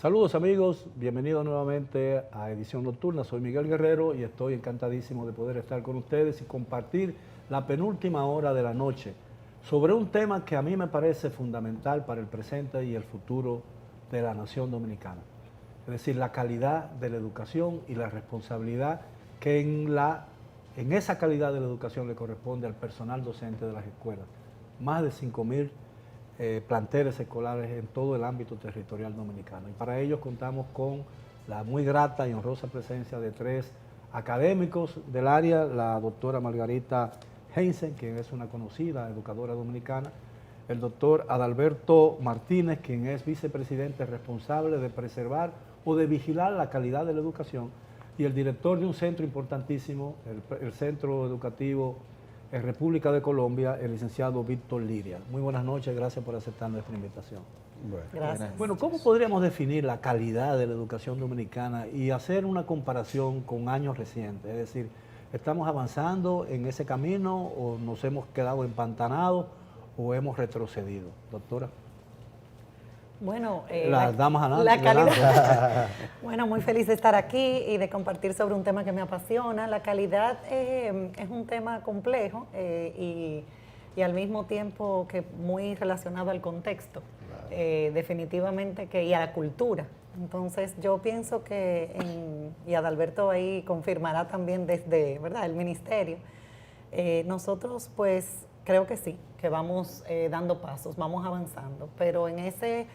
Saludos amigos, bienvenidos nuevamente a Edición Nocturna. Soy Miguel Guerrero y estoy encantadísimo de poder estar con ustedes y compartir la penúltima hora de la noche sobre un tema que a mí me parece fundamental para el presente y el futuro de la nación dominicana. Es decir, la calidad de la educación y la responsabilidad que en esa calidad de la educación le corresponde al personal docente de las escuelas. Más de 5.000 planteles escolares en todo el ámbito territorial dominicano. Y para ello contamos con la muy grata y honrosa presencia de 3 académicos del área, la doctora Margarita Heinzen, quien es una conocida educadora dominicana, el doctor Adalberto Martínez, quien es vicepresidente responsable de preservar o de vigilar la calidad de la educación, y el director de un centro importantísimo, el Centro Educativo en República de Colombia, el licenciado Víctor Liria. Muy buenas noches, gracias por aceptar nuestra invitación. Gracias. Bueno, ¿cómo podríamos definir la calidad de la educación dominicana y hacer una comparación con años recientes? Es decir, ¿estamos avanzando en ese camino o nos hemos quedado empantanados o hemos retrocedido? Doctora. Bueno, las damas la calidad. Bueno, muy feliz de estar aquí y de compartir sobre un tema que me apasiona. La calidad es un tema complejo y al mismo tiempo que muy relacionado al contexto, definitivamente y a la cultura. Entonces yo pienso que, y Adalberto ahí confirmará también desde, ¿verdad?, el ministerio, nosotros pues creo que sí, que vamos dando pasos, vamos avanzando, pero en ese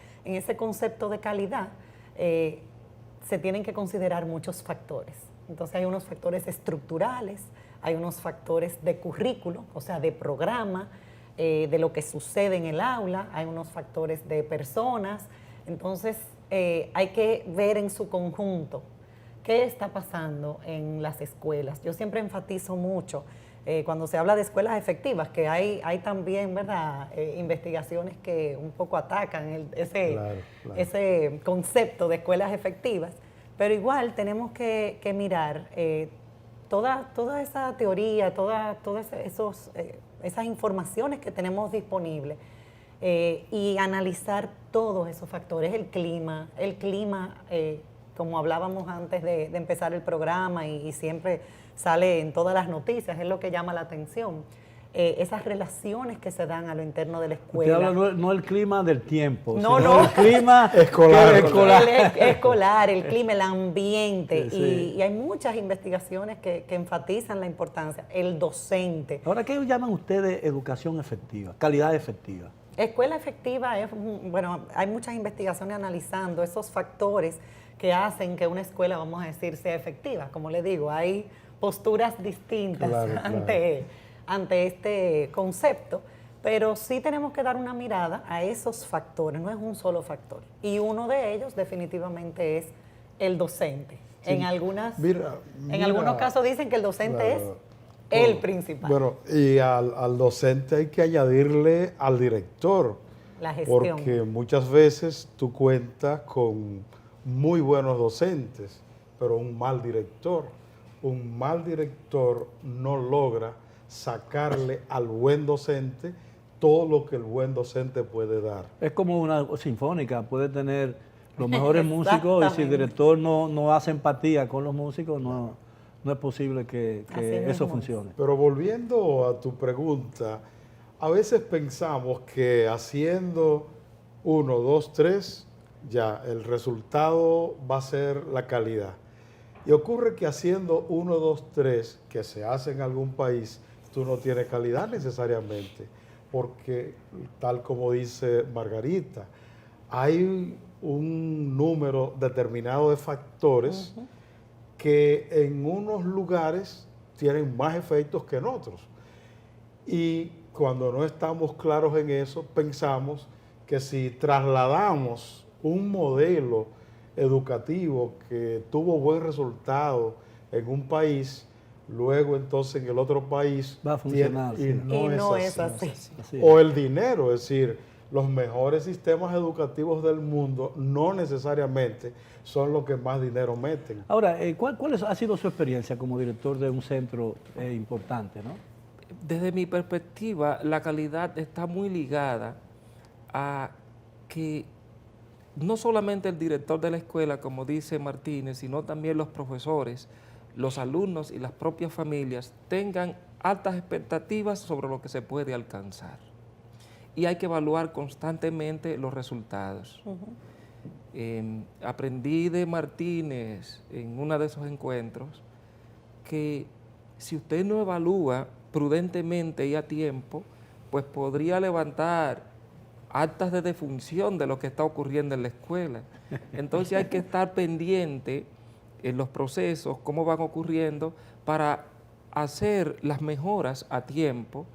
concepto de calidad se tienen que considerar muchos factores. Entonces hay unos factores estructurales, hay unos factores de currículo, o sea, de programa, de lo que sucede en el aula, hay unos factores de personas. Entonces hay que ver en su conjunto qué está pasando en las escuelas. Yo siempre enfatizo mucho cuando se habla de escuelas efectivas, que hay también, ¿verdad?, investigaciones que un poco atacan ese concepto de escuelas efectivas, pero igual tenemos que mirar toda esa teoría, todas esas informaciones que tenemos disponibles y analizar todos esos factores, el clima, como hablábamos antes de empezar el programa y siempre sale en todas las noticias, es lo que llama la atención. Esas relaciones que se dan a lo interno de la escuela. Usted habla no el clima del tiempo, no, sino el clima escolar, el clima, el ambiente. Sí. Y hay muchas investigaciones que enfatizan la importancia. El docente. Ahora, ¿qué llaman ustedes educación efectiva, calidad efectiva? Escuela efectiva es, bueno, hay muchas investigaciones analizando esos factores que hacen que una escuela, vamos a decir, sea efectiva. Como le digo, hay posturas distintas ante este concepto, pero sí tenemos que dar una mirada a esos factores, no es un solo factor. Y uno de ellos definitivamente es el docente. Sí. En algunos casos dicen que el docente es el principal. Bueno, y al docente hay que añadirle al director, la gestión. Porque muchas veces tú cuentas con muy buenos docentes, pero un mal director no logra sacarle al buen docente todo lo que el buen docente puede dar. Es como una sinfónica, puede tener los mejores músicos y si el director no hace empatía con los músicos, no es posible que eso funcione. Pero volviendo a tu pregunta, a veces pensamos que haciendo 1, 2, 3, ya el resultado va a ser la calidad. Y ocurre que haciendo 1, 2, 3, que se hace en algún país, tú no tienes calidad necesariamente, porque tal como dice Margarita, hay un número determinado de factores que en unos lugares tienen más efectos que en otros. Y cuando no estamos claros en eso, pensamos que si trasladamos un modelo educativo que tuvo buen resultado en un país, luego entonces en el otro país va a funcionar. Y no es así. O el dinero, es decir, los mejores sistemas educativos del mundo no necesariamente son los que más dinero meten. Ahora, ¿cuál ha sido su experiencia como director de un centro importante, ¿no? Desde mi perspectiva, la calidad está muy ligada a que no solamente el director de la escuela, como dice Martínez, sino también los profesores, los alumnos y las propias familias tengan altas expectativas sobre lo que se puede alcanzar. Y hay que evaluar constantemente los resultados. Aprendí de Martínez en uno de esos encuentros que si usted no evalúa prudentemente y a tiempo, pues podría levantar actas de defunción de lo que está ocurriendo en la escuela. Entonces hay que estar pendiente en los procesos, cómo van ocurriendo, para hacer las mejoras a tiempo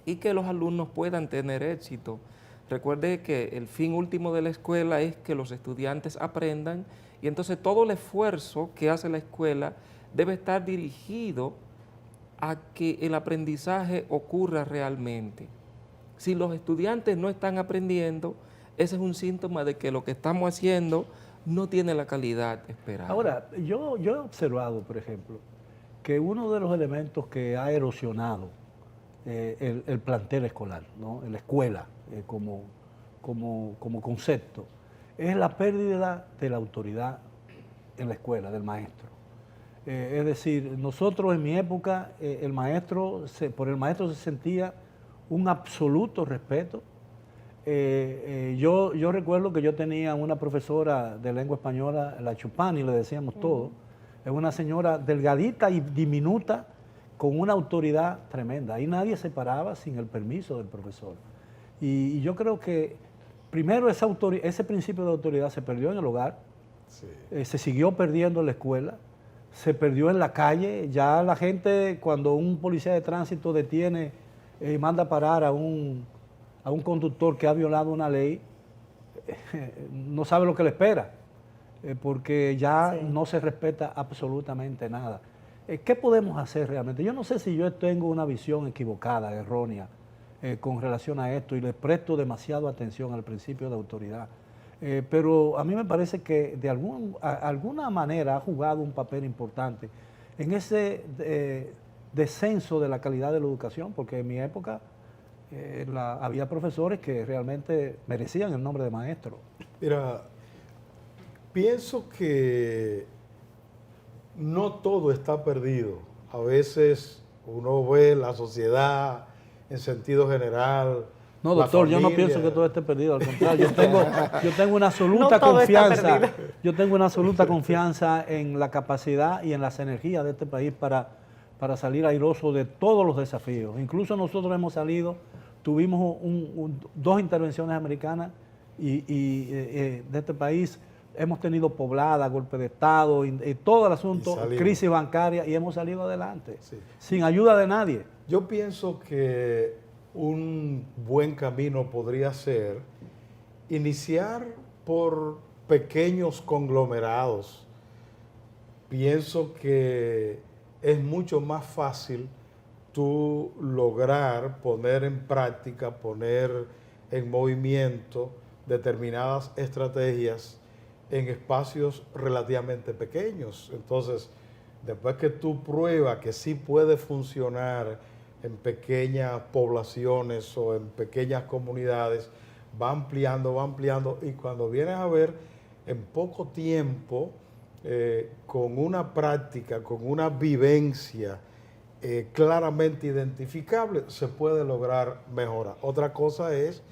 y que los alumnos puedan tener éxito. Recuerde que el fin último de la escuela es que los estudiantes aprendan, y entonces todo el esfuerzo que hace la escuela debe estar dirigido a que el aprendizaje ocurra realmente. Si los estudiantes no están aprendiendo, ese es un síntoma de que lo que estamos haciendo no tiene la calidad esperada. Ahora, yo he observado, por ejemplo, que uno de los elementos que ha erosionado el plantel escolar, ¿no? La escuela como concepto, es la pérdida de la autoridad en la escuela, del maestro. Es decir, nosotros en mi época, por el maestro se sentía un absoluto respeto. Yo recuerdo que yo tenía una profesora de lengua española, la Chupani, le decíamos todo. Es una señora delgadita y diminuta, con una autoridad tremenda. Ahí nadie se paraba sin el permiso del profesor. Y yo creo que primero ese principio de autoridad se perdió en el hogar, sí. Se siguió perdiendo en la escuela, se perdió en la calle. Ya la gente, cuando un policía de tránsito detiene y manda parar a un conductor que ha violado una ley, no sabe lo que le espera, porque ya sí, no se respeta absolutamente nada. ¿Qué podemos hacer realmente? Yo no sé si yo tengo una visión equivocada, errónea, con relación a esto, y le presto demasiado atención al principio de autoridad. Pero a mí me parece que de alguna manera ha jugado un papel importante en ese descenso de la calidad de la educación, porque en mi época había profesores que realmente merecían el nombre de maestro. Mira, pienso que no todo está perdido. A veces uno ve la sociedad en sentido general. No, doctor, yo no pienso que todo esté perdido, al contrario, yo tengo una absoluta confianza. Yo tengo una absoluta confianza en la capacidad y en las energías de este país para salir airoso de todos los desafíos. Incluso nosotros hemos salido, tuvimos dos intervenciones americanas y de este país hemos tenido poblada, golpe de Estado y todo el asunto, crisis bancaria, y hemos salido adelante, sí, sin ayuda de nadie. Yo pienso que un buen camino podría ser iniciar por pequeños conglomerados. Pienso que es mucho más fácil tú lograr poner en práctica, poner en movimiento determinadas estrategias en espacios relativamente pequeños. Entonces, después que tú pruebas que sí puede funcionar en pequeñas poblaciones o en pequeñas comunidades, va ampliando, y cuando vienes a ver, en poco tiempo, con una práctica, con una vivencia claramente identificable, se puede lograr mejorar. Otra cosa es,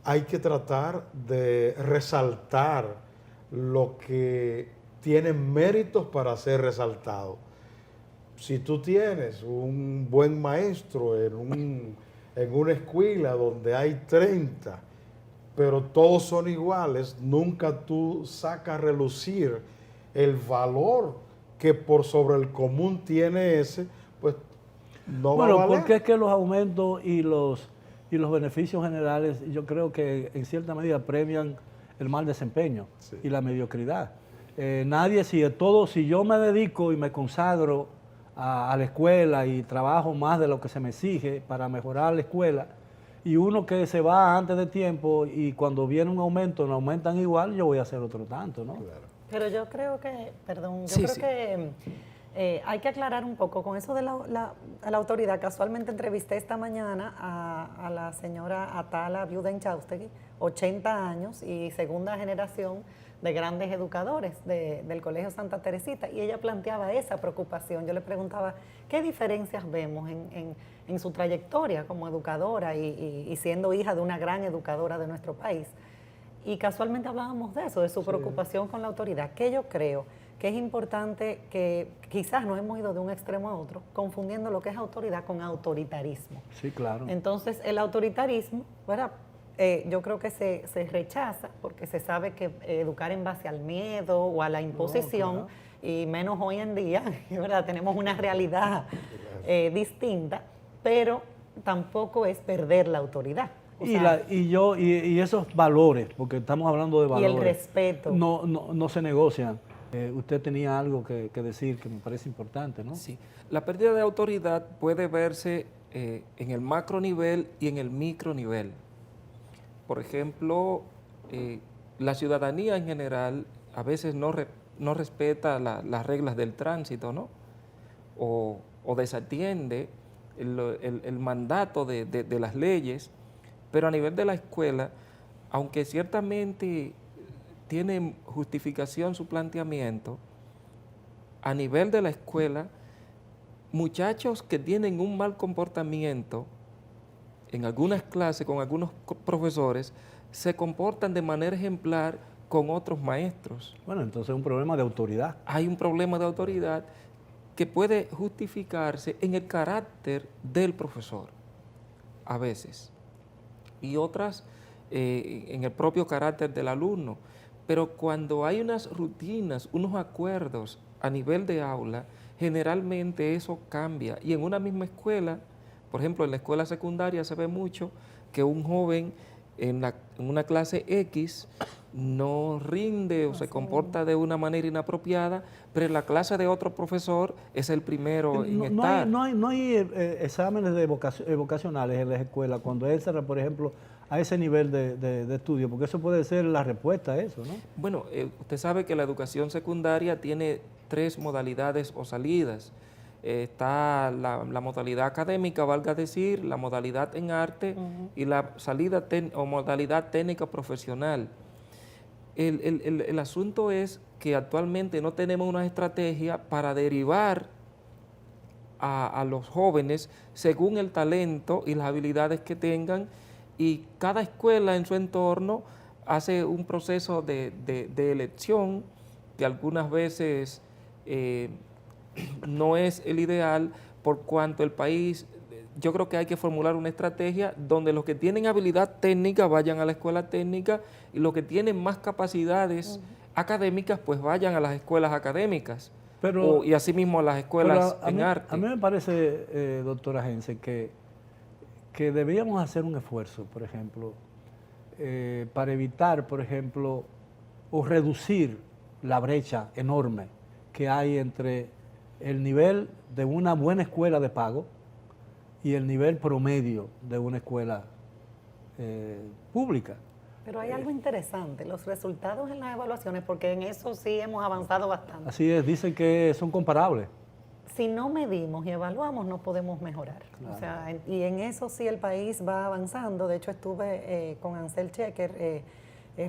hay que tratar de resaltar lo que tiene méritos para ser resaltado. Si tú tienes un buen maestro en una escuela donde hay 30, pero todos son iguales, nunca tú sacas a relucir el valor que por sobre el común tiene ese, pues no va a valer. Bueno, porque es que los aumentos y los beneficios generales, yo creo que en cierta medida premian el mal desempeño, sí, y la mediocridad. Nadie, si yo me dedico y me consagro a la escuela y trabajo más de lo que se me exige para mejorar la escuela, y uno que se va antes de tiempo y cuando viene un aumento no aumentan igual, yo voy a hacer otro tanto, ¿no? Claro. Pero yo creo que, perdón, yo creo que Hay que aclarar un poco con eso de la autoridad. Casualmente entrevisté esta mañana a la señora Atala Viuda Inchaustegui, 80 años y segunda generación de grandes educadores del Colegio Santa Teresita, y ella planteaba esa preocupación. Yo le preguntaba qué diferencias vemos en su trayectoria como educadora y siendo hija de una gran educadora de nuestro país. Y casualmente hablábamos de eso, de su preocupación con la autoridad, que yo creo que es importante, que quizás nos hemos ido de un extremo a otro, confundiendo lo que es autoridad con autoritarismo. Sí, claro. Entonces, el autoritarismo, ¿verdad? Yo creo que se rechaza porque se sabe que educar en base al miedo o a la imposición, y menos hoy en día, ¿verdad? Tenemos una realidad distinta, pero tampoco es perder la autoridad. Y esos valores, porque estamos hablando de valores. Y el respeto. No se negocian. Usted tenía algo que decir que me parece importante, ¿no? Sí. La pérdida de autoridad puede verse en el macro nivel y en el micro nivel. Por ejemplo, la ciudadanía en general a veces no respeta las reglas del tránsito, ¿no? O desatiende el mandato de las leyes, pero a nivel de la escuela, aunque ciertamente tiene justificación su planteamiento, a nivel de la escuela, muchachos que tienen un mal comportamiento en algunas clases con algunos profesores se comportan de manera ejemplar con otros maestros. Bueno, entonces es un problema de autoridad. Hay un problema de autoridad que puede justificarse en el carácter del profesor, a veces, y otras en el propio carácter del alumno. Pero cuando hay unas rutinas, unos acuerdos a nivel de aula, generalmente eso cambia. Y en una misma escuela, por ejemplo, en la escuela secundaria se ve mucho que un joven en una clase X no rinde o se comporta de una manera inapropiada, pero en la clase de otro profesor es el primero en estar. No hay exámenes vocacionales en las escuelas cuando él será, por ejemplo, a ese nivel de estudio, porque eso puede ser la respuesta a eso, ¿no? Bueno, usted sabe que la educación secundaria tiene 3 modalidades o salidas. Está la modalidad académica, valga decir, la modalidad en arte y la salida o modalidad técnica profesional. El asunto es que actualmente no tenemos una estrategia para derivar a los jóvenes según el talento y las habilidades que tengan, y cada escuela en su entorno hace un proceso de elección que algunas veces no es el ideal, por cuanto el país, yo creo que hay que formular una estrategia donde los que tienen habilidad técnica vayan a la escuela técnica y los que tienen más capacidades académicas pues vayan a las escuelas académicas y asimismo a las escuelas en arte. A mí me parece, doctora Gense, que deberíamos hacer un esfuerzo, por ejemplo, para evitar, por ejemplo, o reducir la brecha enorme que hay entre el nivel de una buena escuela de pago y el nivel promedio de una escuela pública. Pero hay algo interesante, los resultados en las evaluaciones, porque en eso sí hemos avanzado bastante. Así es, dicen que son comparables. Si no medimos y evaluamos, no podemos mejorar. Claro. O sea, y en eso sí el país va avanzando. De hecho, estuve con Ansel Checker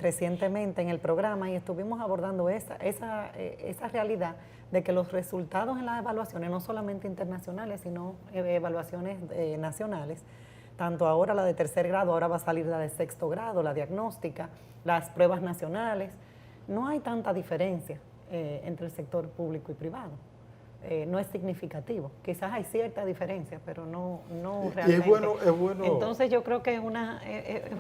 recientemente en el programa y estuvimos abordando esa realidad de que los resultados en las evaluaciones, no solamente internacionales, sino evaluaciones nacionales, tanto ahora la de tercer grado, ahora va a salir la de sexto grado, la diagnóstica, las pruebas nacionales, no hay tanta diferencia entre el sector público y privado. No es significativo. Quizás hay cierta diferencia, pero no realmente. Y es bueno. Entonces yo creo que es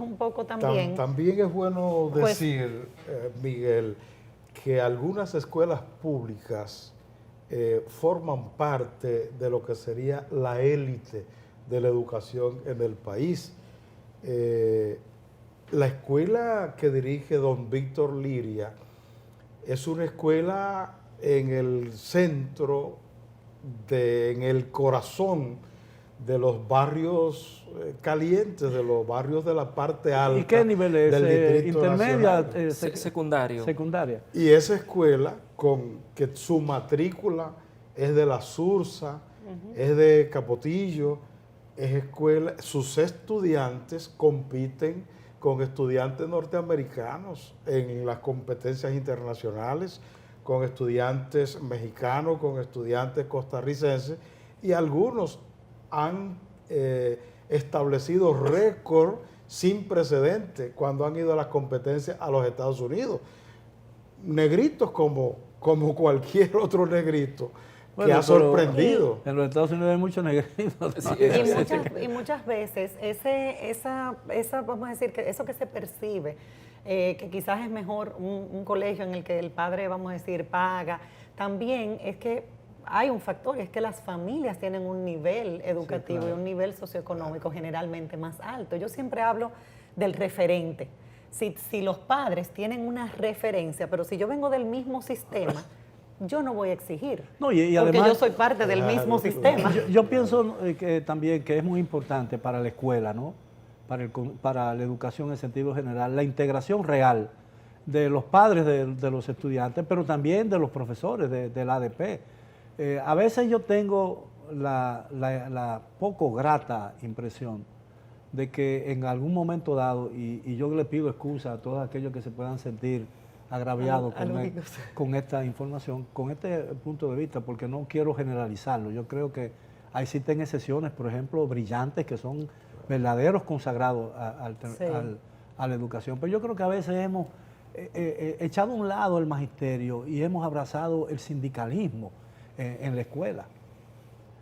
un poco también. También es bueno decir, Miguel, que algunas escuelas públicas forman parte de lo que sería la élite de la educación en el país. La escuela que dirige don Víctor Liria es una escuela en el centro, en el corazón de los barrios calientes, de los barrios de la parte alta. ¿Y qué nivel es? ¿Intermedia? Secundario. Secundaria. Y esa escuela, con que su matrícula es de la Sursa, es de Capotillo, es escuela, sus estudiantes compiten con estudiantes norteamericanos en las competencias internacionales, con estudiantes mexicanos, con estudiantes costarricenses, y algunos han establecido récord sin precedentes cuando han ido a las competencias a los Estados Unidos. Negritos como cualquier otro negrito que ha sorprendido. En los Estados Unidos hay muchos negritos. Sí, Y muchas veces vamos a decir que eso que se percibe, que quizás es mejor un colegio en el que el padre, vamos a decir, paga, también es que hay un factor, es que las familias tienen un nivel educativo, sí, claro, y un nivel socioeconómico generalmente más alto. Yo siempre hablo del referente. Si los padres tienen una referencia, pero si yo vengo del mismo sistema, yo no voy a exigir, no, porque además, yo soy parte del mismo sistema. Yo pienso que también que es muy importante para la escuela, ¿no? Para la educación en sentido general, la integración real de los padres de los estudiantes, pero también de los profesores del ADP. A veces yo tengo la poco grata impresión de que en algún momento dado, y yo le pido excusa a todos aquellos que se puedan sentir agraviados con esta información, con este punto de vista, porque no quiero generalizarlo. Yo creo que existen excepciones, por ejemplo, brillantes, que son verdaderos consagrados a la educación, pero yo creo que a veces hemos echado a un lado el magisterio y hemos abrazado el sindicalismo en la escuela.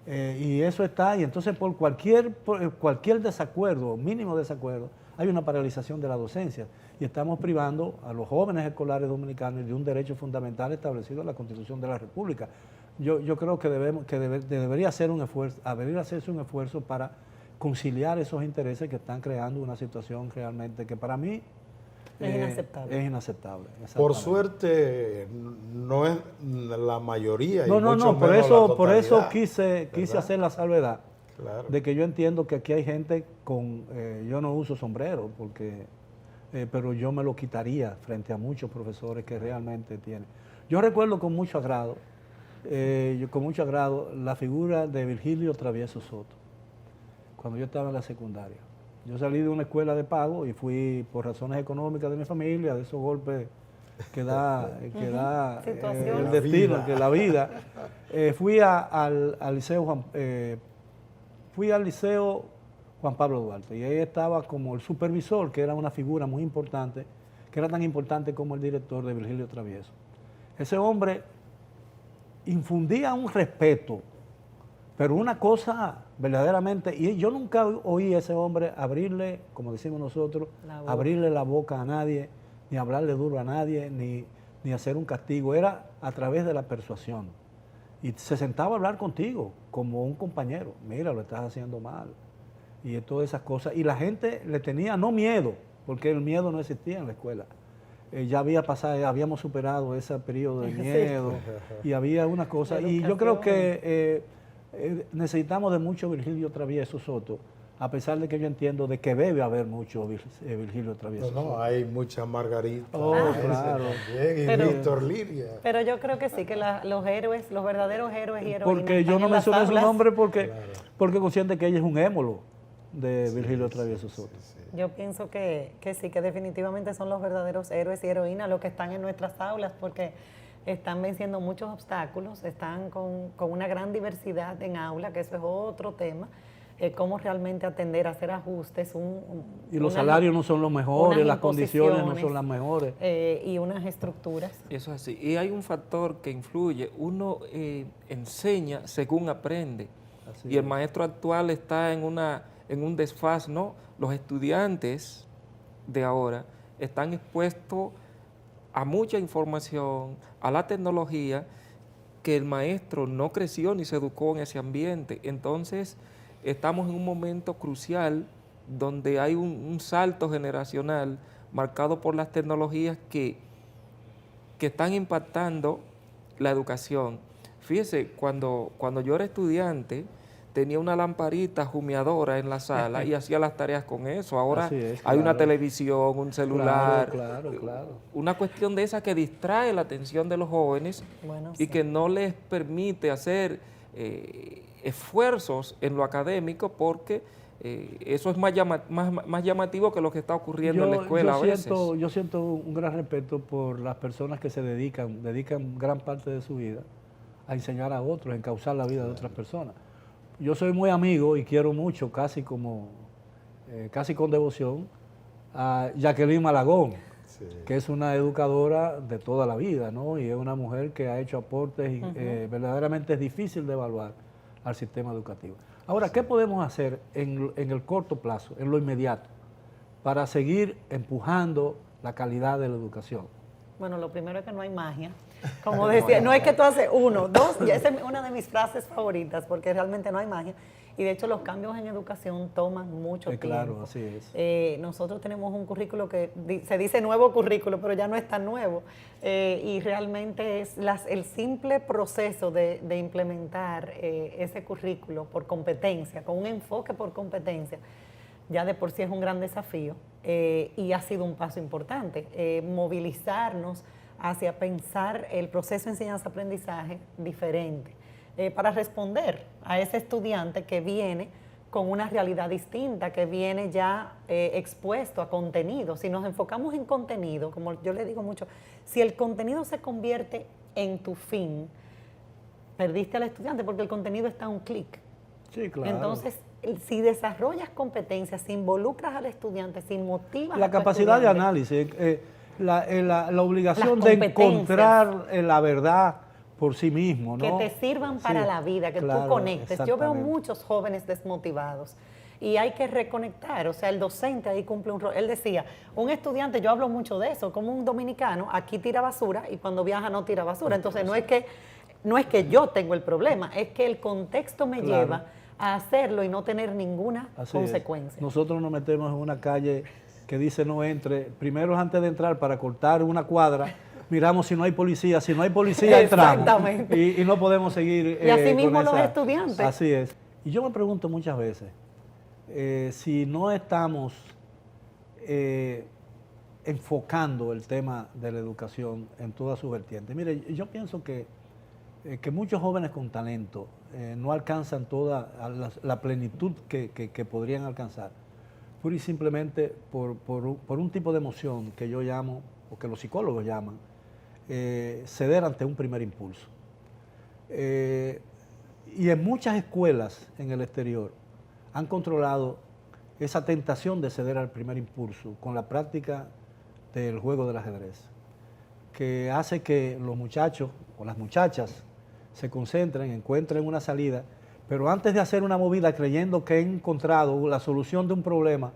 Y eso está, y entonces por cualquier desacuerdo, mínimo desacuerdo, hay una paralización de la docencia y estamos privando a los jóvenes escolares dominicanos de un derecho fundamental establecido en la Constitución de la República. Yo creo que debería hacerse un esfuerzo para conciliar esos intereses que están creando una situación realmente que para mí es inaceptable. Por suerte no es la mayoría. No, por eso quise hacer la salvedad, claro, de que yo entiendo que aquí hay gente yo no uso sombrero, pero yo me lo quitaría frente a muchos profesores que realmente tienen. Yo recuerdo con mucho agrado la figura de Virgilio Travieso Soto, cuando yo estaba en la secundaria. Yo salí de una escuela de pago y fui por razones económicas de mi familia, de esos golpes que da el destino, que la vida. Fui al liceo Juan Pablo Duarte, y ahí estaba como el supervisor, que era una figura muy importante, que era tan importante como el director de Virgilio Travieso. Ese hombre infundía un respeto, pero una cosa verdaderamente, y yo nunca oí a ese hombre abrirle, como decimos nosotros, abrirle la boca a nadie, ni hablarle duro a nadie, ni hacer un castigo. Era a través de la persuasión. Y se sentaba a hablar contigo como un compañero. Mira, lo estás haciendo mal. Y todas esas cosas. Y la gente le tenía no miedo, porque el miedo no existía en la escuela. Ya habíamos superado ese periodo de miedo, sí, y había una cosa. Y yo creo que necesitamos de mucho Virgilio Travieso Soto, a pesar de que yo entiendo de que debe haber mucho Virgilio Travieso Soto. No, hay mucha Margarita. Claro. También, y Víctor Liria. Pero yo creo que sí, que los héroes, los verdaderos héroes y heroínas. Porque yo no mencioné su nombre porque consciente que ella es un émulo de Virgilio Travieso Soto. Sí. Yo pienso que sí, que definitivamente son los verdaderos héroes y heroínas los que están en nuestras aulas, porque están venciendo muchos obstáculos, están con una gran diversidad en aula, que eso es otro tema, cómo realmente atender, hacer ajustes. Y los salarios no son los mejores, las condiciones no son las mejores. Y unas estructuras. Eso es así. Y hay un factor que influye. Uno enseña según aprende. Así y el maestro actual está en un desfase, ¿no? Los estudiantes de ahora están expuestos a mucha información, a la tecnología, que el maestro no creció ni se educó en ese ambiente. Entonces, estamos en un momento crucial donde hay un salto generacional marcado por las tecnologías que están impactando la educación. Fíjese, cuando yo era estudiante, tenía una lamparita humeadora en la sala y hacía las tareas con eso. Ahora Así es, hay una claro. televisión, un celular, Claro. una cuestión de esa que distrae la atención de los jóvenes Bueno, y sí. que no les permite hacer esfuerzos en lo académico porque eso es más llamativo que lo que está ocurriendo en la escuela a veces. Yo siento un gran respeto por las personas que se dedican gran parte de su vida a enseñar a otros, a encauzar la vida de otras personas. Yo soy muy amigo y quiero mucho, casi con devoción, a Jacqueline Malagón, Sí. que es una educadora de toda la vida, ¿no? Y es una mujer que ha hecho aportes y verdaderamente es difícil de evaluar al sistema educativo. Ahora, ¿qué podemos hacer en el corto plazo, en lo inmediato, para seguir empujando la calidad de la educación? Bueno, lo primero es que no hay magia. Como decía, no es que tú haces uno, dos, y esa es una de mis frases favoritas, porque realmente no hay magia. Y de hecho los cambios en educación toman mucho tiempo. Claro, así es. Nosotros tenemos un currículo que se dice nuevo currículo, pero ya no es tan nuevo. Y realmente es el simple proceso de implementar ese currículo por competencia, con un enfoque por competencia, ya de por sí es un gran desafío y ha sido un paso importante. Movilizarnos hacia pensar el proceso de enseñanza-aprendizaje diferente para responder a ese estudiante que viene con una realidad distinta, que viene ya expuesto a contenido. Si nos enfocamos en contenido, como yo le digo mucho, si el contenido se convierte en tu fin, perdiste al estudiante porque el contenido está a un clic. Sí, claro. Entonces, si desarrollas competencias, si involucras al estudiante, si motivas La a tu capacidad de estudiante, análisis, la obligación Las de competencias. encontrar la verdad por sí mismo, ¿no? que te sirvan para Sí, la vida, que claro, tú conectes. Yo veo exactamente. muchos jóvenes desmotivados y hay que reconectar, o sea, el docente ahí cumple un rol. Él decía, un estudiante, yo hablo mucho de eso, como un dominicano, aquí tira basura y cuando viaja no tira basura. Entonces no es que yo tengo el problema, es que el contexto me Claro. lleva a hacerlo y no tener ninguna Así es. consecuencia. Nosotros nos metemos en una calle que dice no entre. Primero, antes de entrar, para cortar una cuadra, miramos si no hay policía. Si no hay policía, entramos. Exactamente. Y no podemos seguir. Y así con mismo los esa- estudiantes. Así es. Y yo me pregunto muchas veces, si no estamos enfocando el tema de la educación en todas sus vertientes. Mire, yo pienso que muchos jóvenes con talento no alcanzan toda la plenitud que podrían alcanzar, pura y simplemente por un tipo de emoción que yo llamo, o que los psicólogos llaman, ceder ante un primer impulso. Y en muchas escuelas en el exterior han controlado esa tentación de ceder al primer impulso con la práctica del juego del ajedrez, que hace que los muchachos o las muchachas se concentren, encuentren una salida, pero antes de hacer una movida creyendo que he encontrado la solución de un problema,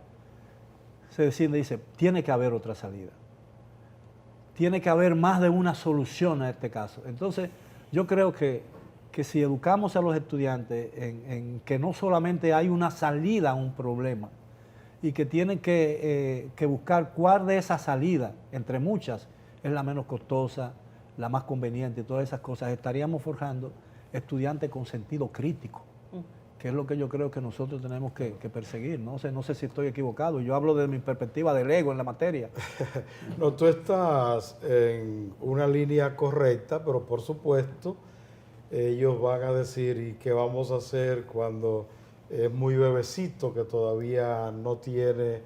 se decide, dice, tiene que haber otra salida. Tiene que haber más de una solución a este caso. Entonces, yo creo que si educamos a los estudiantes en que no solamente hay una salida a un problema y que tienen que buscar cuál de esas salidas, entre muchas, es la menos costosa, la más conveniente, todas esas cosas, estaríamos forjando estudiantes con sentido crítico, que es lo que yo creo que nosotros tenemos que perseguir. No sé si estoy equivocado, yo hablo desde mi perspectiva del ego en la materia. No, tú estás en una línea correcta, pero por supuesto ellos van a decir, ¿y qué vamos a hacer cuando es muy bebecito, que todavía no tiene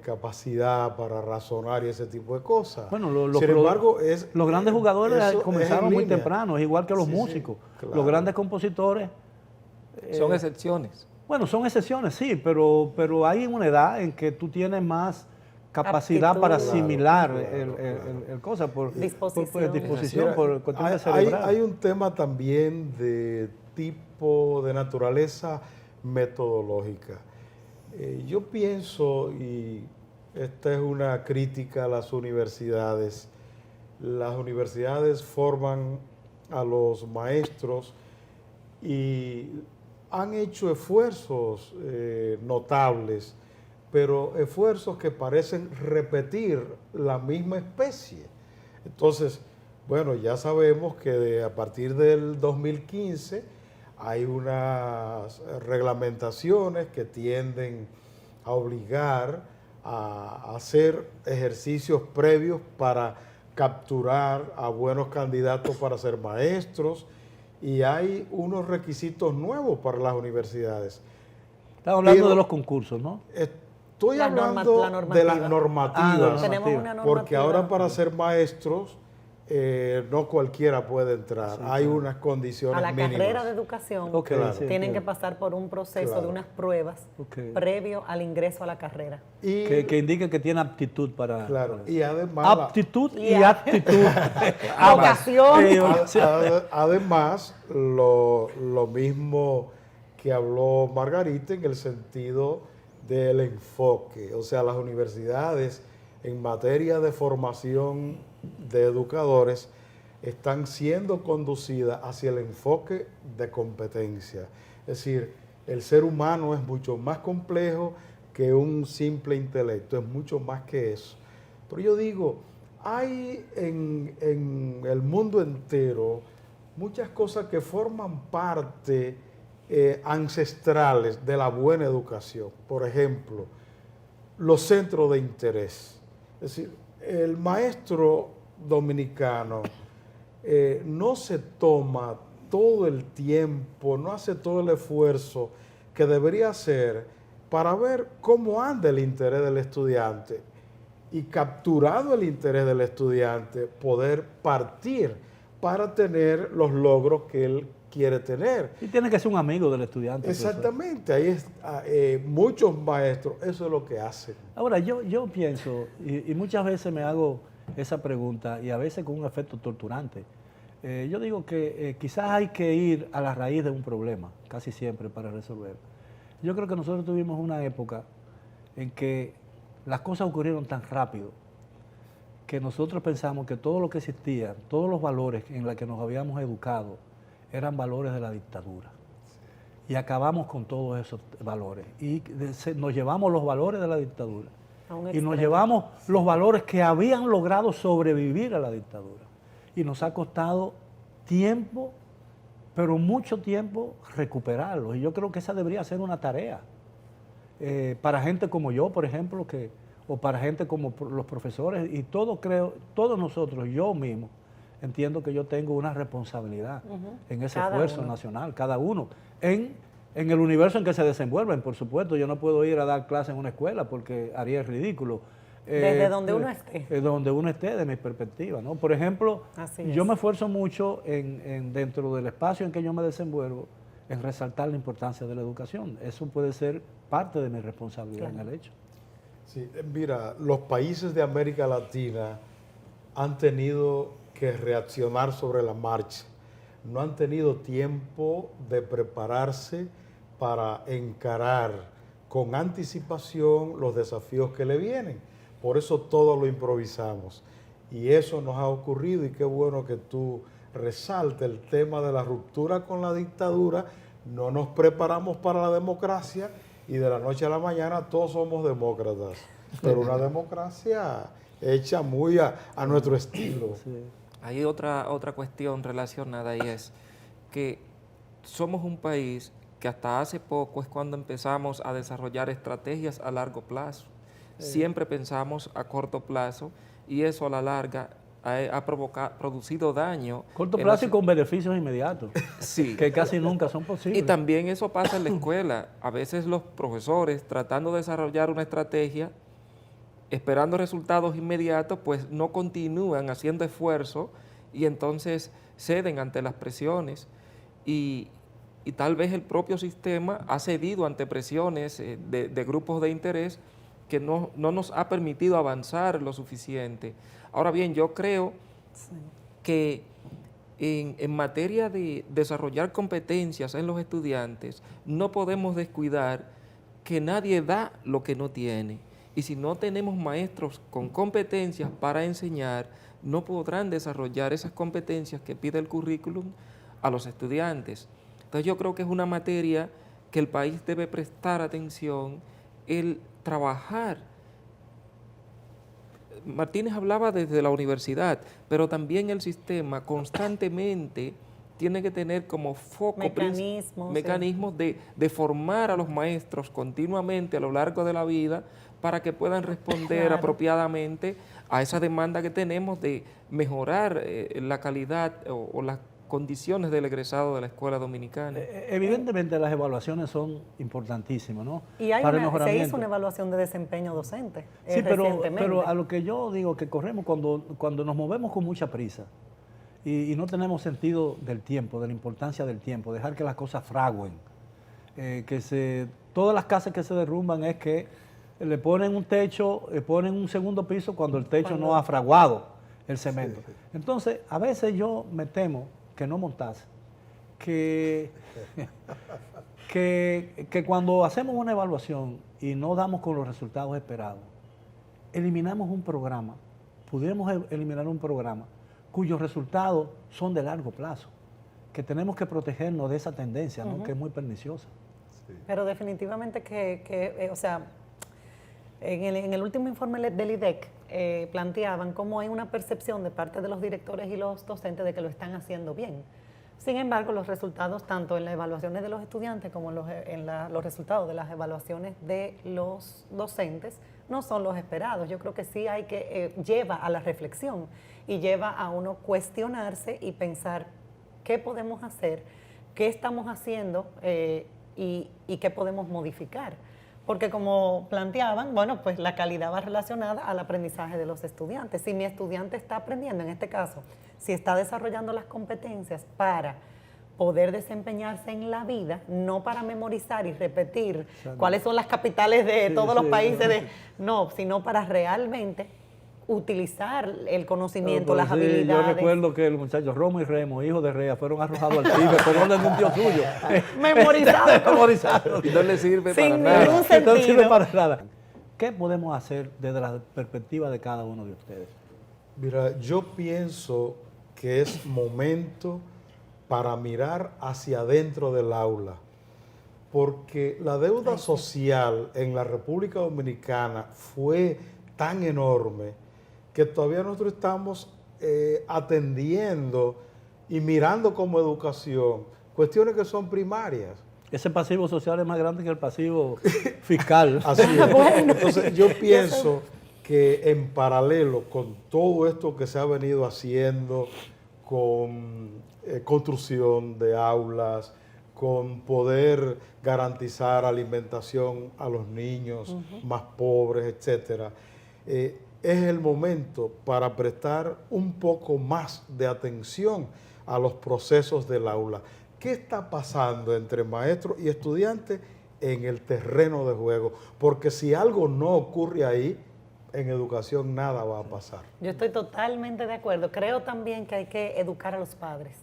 capacidad para razonar y ese tipo de cosas? Bueno, sin embargo, los grandes jugadores eso comenzaron es en muy línea. temprano, es igual que los Sí, sí, músicos. claro. Los grandes compositores... Son excepciones. Bueno, son excepciones, sí, pero hay una edad en que tú tienes más capacidad Aptitud. para asimilar Claro, el cosa, por Disposición. disposición, Mira, por cuestión de hay cerebral. un tema también de tipo, de naturaleza metodológica. Yo pienso, y esta es una crítica a las universidades forman a los maestros y han hecho esfuerzos notables, pero esfuerzos que parecen repetir la misma especie. Entonces, bueno, ya sabemos que a partir del 2015 hay unas reglamentaciones que tienden a obligar a hacer ejercicios previos para capturar a buenos candidatos para ser maestros, y hay unos requisitos nuevos para las universidades. Estamos hablando de los concursos, ¿no? Estoy hablando de las normativas, Tenemos una normativa. porque ahora para ser maestros no cualquiera puede entrar. Hay unas condiciones a la mínimas. carrera de educación Claro. tienen que pasar por un proceso de unas pruebas previo al ingreso a la carrera. Y, que indica que tiene aptitud para... claro, y además... Aptitud y aptitud. Vocación. Además, lo mismo que habló Margarita en el sentido del enfoque. O sea, las universidades en materia de formación de educadores están siendo conducidas hacia el enfoque de competencia. Es decir, el ser humano es mucho más complejo que un simple intelecto, es mucho más que eso. Pero yo digo, hay en el mundo entero muchas cosas que forman parte ancestrales de la buena educación. Por ejemplo, los centros de interés. Es decir, el maestro dominicano no se toma todo el tiempo, no hace todo el esfuerzo que debería hacer para ver cómo anda el interés del estudiante, y capturado el interés del estudiante, poder partir para tener los logros que él quiere tener. Y tiene que ser un amigo del estudiante. Exactamente, ahí es, muchos maestros, eso es lo que hacen. Ahora, yo pienso, y muchas veces me hago esa pregunta, y a veces con un efecto torturante. Yo digo que quizás hay que ir a la raíz de un problema, casi siempre, para resolverlo. Yo creo que nosotros tuvimos una época en que las cosas ocurrieron tan rápido que nosotros pensamos que todo lo que existía, todos los valores en los que nos habíamos educado, eran valores de la dictadura. Y acabamos con todos esos valores. Y nos llevamos los valores de la dictadura. Y nos llevamos los valores que habían logrado sobrevivir a la dictadura. Y nos ha costado tiempo, pero mucho tiempo, recuperarlos. Y yo creo que esa debería ser una tarea. Para gente como yo, por ejemplo, o para gente como los profesores, y todos nosotros, yo mismo, entiendo que yo tengo una responsabilidad en ese esfuerzo nacional, cada uno, en el universo en que se desenvuelven, por supuesto. Yo no puedo ir a dar clase en una escuela porque haría el ridículo. Desde donde uno esté. Donde uno esté, de mi perspectiva, ¿no? Por ejemplo, yo me esfuerzo mucho dentro del espacio en que yo me desenvuelvo, en resaltar la importancia de la educación. Eso puede ser parte de mi responsabilidad en el hecho. Sí, mira, los países de América Latina han tenido que reaccionar sobre la marcha. No han tenido tiempo de prepararse para encarar con anticipación los desafíos que le vienen. Por eso todo lo improvisamos. Y eso nos ha ocurrido, y qué bueno que tú resaltes el tema de la ruptura con la dictadura. No nos preparamos para la democracia y de la noche a la mañana todos somos demócratas. Pero una democracia hecha muy a nuestro estilo. Sí. Hay otra cuestión relacionada, y es que somos un país que hasta hace poco es cuando empezamos a desarrollar estrategias a largo plazo. Siempre pensamos a corto plazo, y eso a la larga ha producido daño. Corto plazo y con beneficios inmediatos, sí, que casi nunca son posibles. Y también eso pasa en la escuela. A veces los profesores, tratando de desarrollar una estrategia, esperando resultados inmediatos, pues no continúan haciendo esfuerzo, y entonces ceden ante las presiones, y tal vez el propio sistema ha cedido ante presiones de grupos de interés que no nos ha permitido avanzar lo suficiente. Ahora bien, yo creo que en materia de desarrollar competencias en los estudiantes, no podemos descuidar que nadie da lo que no tiene. Y si no tenemos maestros con competencias para enseñar, no podrán desarrollar esas competencias que pide el currículum a los estudiantes. Entonces yo creo que es una materia que el país debe prestar atención, el trabajar. Martínez hablaba desde la universidad, pero también el sistema constantemente tiene que tener como foco mecanismos de formar a los maestros continuamente a lo largo de la vida para que puedan responder apropiadamente a esa demanda que tenemos de mejorar la calidad o las condiciones del egresado de la escuela dominicana. Evidentemente las evaluaciones son importantísimas, ¿no? Y se hizo una evaluación de desempeño docente sí, recientemente. pero a lo que yo digo que corremos cuando nos movemos con mucha prisa y no tenemos sentido del tiempo, de la importancia del tiempo, dejar que las cosas fraguen, todas las casas que se derrumban es que le ponen un techo, le ponen un segundo piso cuando el techo no ha fraguado el cemento. Sí. Entonces, a veces yo me temo que no montase, que cuando hacemos una evaluación y no damos con los resultados esperados, eliminamos un programa, pudiéramos eliminar un programa cuyos resultados son de largo plazo, que tenemos que protegernos de esa tendencia, ¿no? Que es muy perniciosa. Sí. Pero definitivamente o sea, en el último informe del IDEC planteaban cómo hay una percepción de parte de los directores y los docentes de que lo están haciendo bien. Sin embargo, los resultados, tanto en las evaluaciones de los estudiantes como en los resultados de las evaluaciones de los docentes, no son los esperados. Yo creo que sí lleva a la reflexión y lleva a uno cuestionarse y pensar qué podemos hacer, qué estamos haciendo y qué podemos modificar. Porque como planteaban, bueno, pues la calidad va relacionada al aprendizaje de los estudiantes. Si mi estudiante está aprendiendo, en este caso, si está desarrollando las competencias para poder desempeñarse en la vida, no para memorizar y repetir cuáles son las capitales de todos los países, no, sino para realmente utilizar el conocimiento, las habilidades. Yo recuerdo que el muchacho Romo y Remo, hijos de Rea, fueron arrojados al Tíbet por orden de un tío suyo. Memorizados. Y no le sirve Sin para nada. ningún sentido. No sirve para nada. ¿Qué podemos hacer desde la perspectiva de cada uno de ustedes? Mira, yo pienso que es momento para mirar hacia adentro del aula, porque la deuda social en la República Dominicana fue tan enorme que todavía nosotros estamos atendiendo y mirando como educación cuestiones que son primarias. Ese pasivo social es más grande que el pasivo fiscal. Así es. Bueno. Entonces yo pienso que en paralelo con todo esto que se ha venido haciendo, con construcción de aulas, con poder garantizar alimentación a los niños más pobres, etcétera, es el momento para prestar un poco más de atención a los procesos del aula. ¿Qué está pasando entre maestros y estudiantes en el terreno de juego? Porque si algo no ocurre ahí, en educación nada va a pasar. Yo estoy totalmente de acuerdo. Creo también que hay que educar a los padres.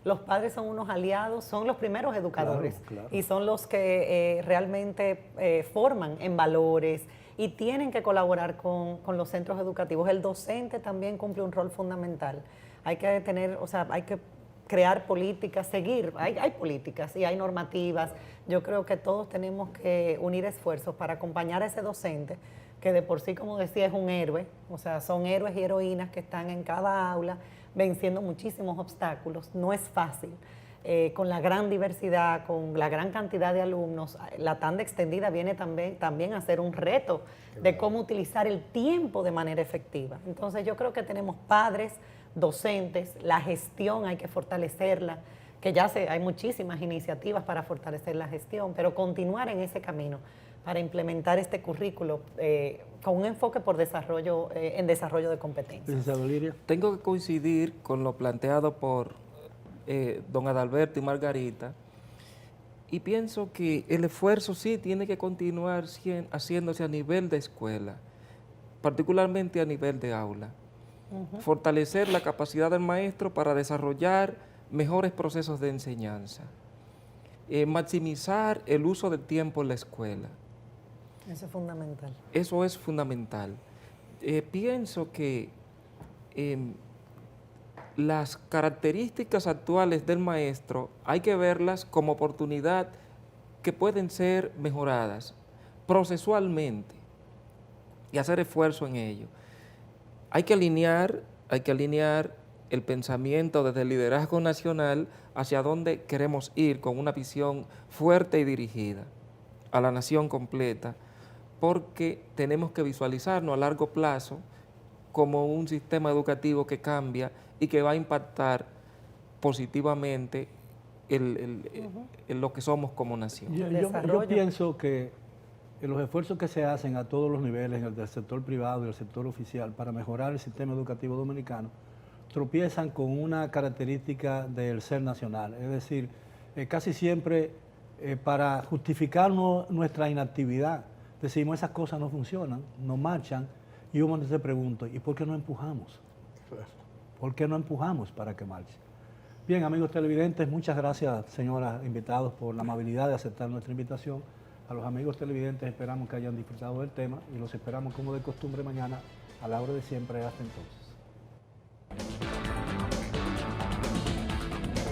Los padres son unos aliados, son los primeros educadores, claro. Y son los que realmente forman en valores y tienen que colaborar con los centros educativos. El docente también cumple un rol fundamental. Hay que hay que crear políticas, seguir, hay políticas y hay normativas. Yo creo que todos tenemos que unir esfuerzos para acompañar a ese docente, que de por sí, como decía, es un héroe, o sea, son héroes y heroínas que están en cada aula venciendo muchísimos obstáculos. No es fácil. Con la gran diversidad, con la gran cantidad de alumnos, la tanda extendida viene también a ser un reto de cómo utilizar el tiempo de manera efectiva. Entonces yo creo que tenemos padres, docentes, la gestión hay que fortalecerla, que hay muchísimas iniciativas para fortalecer la gestión, pero continuar en ese camino para implementar este currículo con un enfoque en desarrollo de competencias. Tengo que coincidir con lo planteado por don Adalberto y Margarita, y pienso que el esfuerzo sí tiene que continuar haciéndose a nivel de escuela, particularmente a nivel de aula. Fortalecer la capacidad del maestro para desarrollar mejores procesos de enseñanza, maximizar el uso del tiempo en la escuela. Eso es fundamental. Eso es fundamental. Pienso que las características actuales del maestro hay que verlas como oportunidad que pueden ser mejoradas procesualmente y hacer esfuerzo en ello. Hay que alinear el pensamiento desde el liderazgo nacional hacia dónde queremos ir con una visión fuerte y dirigida a la nación completa, porque tenemos que visualizarnos a largo plazo como un sistema educativo que cambia y que va a impactar positivamente en lo que somos como nación. Yo pienso que los esfuerzos que se hacen a todos los niveles, en el del sector privado y el sector oficial, para mejorar el sistema educativo dominicano, tropiezan con una característica del ser nacional. Es decir, casi siempre para justificar nuestra inactividad, decimos esas cosas no funcionan, no marchan, y uno se pregunta, ¿y por qué no empujamos? ¿Por qué no empujamos para que marche? Bien, amigos televidentes, muchas gracias, señoras invitados, por la amabilidad de aceptar nuestra invitación. A los amigos televidentes esperamos que hayan disfrutado del tema y los esperamos como de costumbre mañana a la hora de siempre. Hasta entonces.